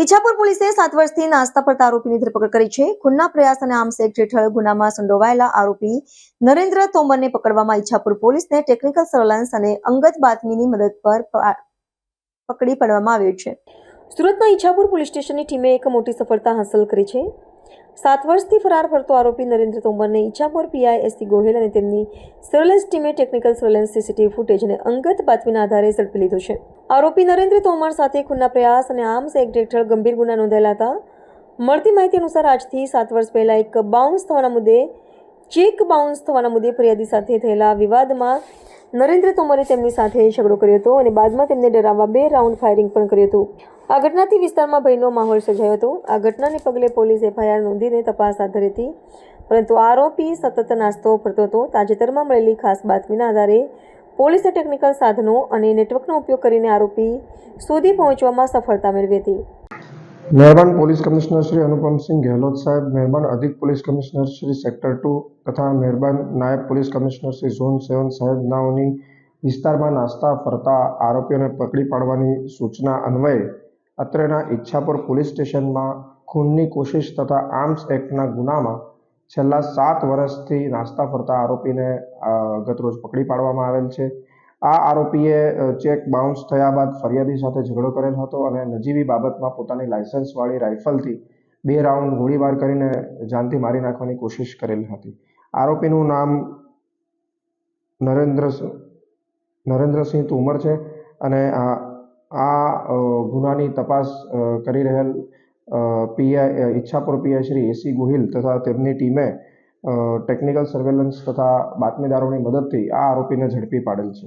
ઈચ્છાપુર પોલીસે 7 વર્ષથી નાસ્તા ફરતા આરોપીની ધરપકડ કરી છે. ખૂનના પ્રયાસ અને આર્મ્સ એક્ટ હેઠળ ગુનામાં સંડોવાયેલા આરોપી નરેન્દ્ર તોમરને પકડવામાં ઈચ્છાપુર પોલીસને ટેકનિકલ સર્વેલન્સ અને અંગત બાતમીની મદદ પર પકડી પાડવામાં આવ્યો છે. સુરતના ઈચ્છાપુર પોલીસ સ્ટેશનની ટીમે એક મોટી સફળતા હાંસલ કરી છે. 7 વર્ષથી ફરાર ફરતો આરોપી નરેન્દ્ર તોમરને ઈચ્છાપુર પીઆઈ એસસી ગોહિલ અને તેમની સર્વેલન્સ ટીમે ટેકનિકલ સર્વેલન્સ સીસીટીવી ફૂટેજ અને અંગત બાતમીના આધારે ઝડપી લીધો છે. આરોપી નરેન્દ્ર તોમર સાથે ખૂનના પ્રયાસ અને આર્મ્સ એક્ટ હેઠળ ગંભીર ગુના નોંધાયેલા હતા. મળતી માહિતી અનુસાર આજથી 7 વર્ષ પહેલા ચેક બાઉન્સ થવાના મુદ્દે ફરિયાદી સાથે થયેલા વિવાદમાં નરેન્દ્ર તોમરે તેમની સાથે ઝઘડો કર્યો હતો અને બાદમાં તેમને ડરાવવા 2 રાઉન્ડ ફાયરિંગ પણ કર્યું હતું. આ ઘટનાથી વિસ્તારમાં ભયનો માહોલ સર્જાયો હતો. આ ઘટનાને પગલે પોલીસ એફઆઈઆર નોંધીને તપાસ હાથ ધરી હતી, પરંતુ આરોપી સતત નાસ્તો ફરતો હતો. તાજેતરમાં મળેલી ખાસ બાતમીના આધારે પોલીસે ટેકનિકલ સાધનો અને નેટવર્કનો ઉપયોગ કરીને આરોપી સુધી પહોંચવામાં સફળતા મેળવી હતી. મહેરબાન પોલીસ કમિશનર શ્રી અનુપમસિંહ ગેહલોત સાહેબ, મહેરબાન અધિક પોલીસ કમિશનર શ્રી સેક્ટર 2 તથા મહેરબાન નાયબ પોલીસ કમિશનર શ્રી ઝોન 7 સાહેબ નાઓની વિસ્તારમાં નાસ્તા ફરતા આરોપીઓને પકડી પાડવાની સૂચના અન્વયે અત્રેના ઈચ્છાપુર પોલીસ સ્ટેશનમાં ખૂનની કોશિશ તથા આર્મ્સ એક્ટના ગુનામાં છેલ્લા 7 વર્ષથી નાસ્તા ફરતા આરોપીને ગતરોજ પકડી પાડવામાં આવેલ છે. આ આરોપીએ ચેક બાઉન્સ થયા બાદ ફરિયાદી સાથે ઝઘડો કરેલ હતો અને નજીવી બાબતમાં પોતાની લાયસન્સવાળી રાઇફલથી 2 રાઉન્ડ ગોળીબાર કરીને જાનથી મારી નાખવાની કોશિશ કરેલી હતી. આરોપીનું નામ નરેન્દ્રસિંહ તોમર છે અને આ ગુનાની તપાસ કરી રહેલ ઈચ્છાપુર પીઆઈ શ્રી એસી ગોહિલ તથા તેમની ટીમે ટેકનિકલ સર્વેલન્સ તથા બાતમીદારોની મદદથી આ આરોપીને ઝડપી પાડેલ છે.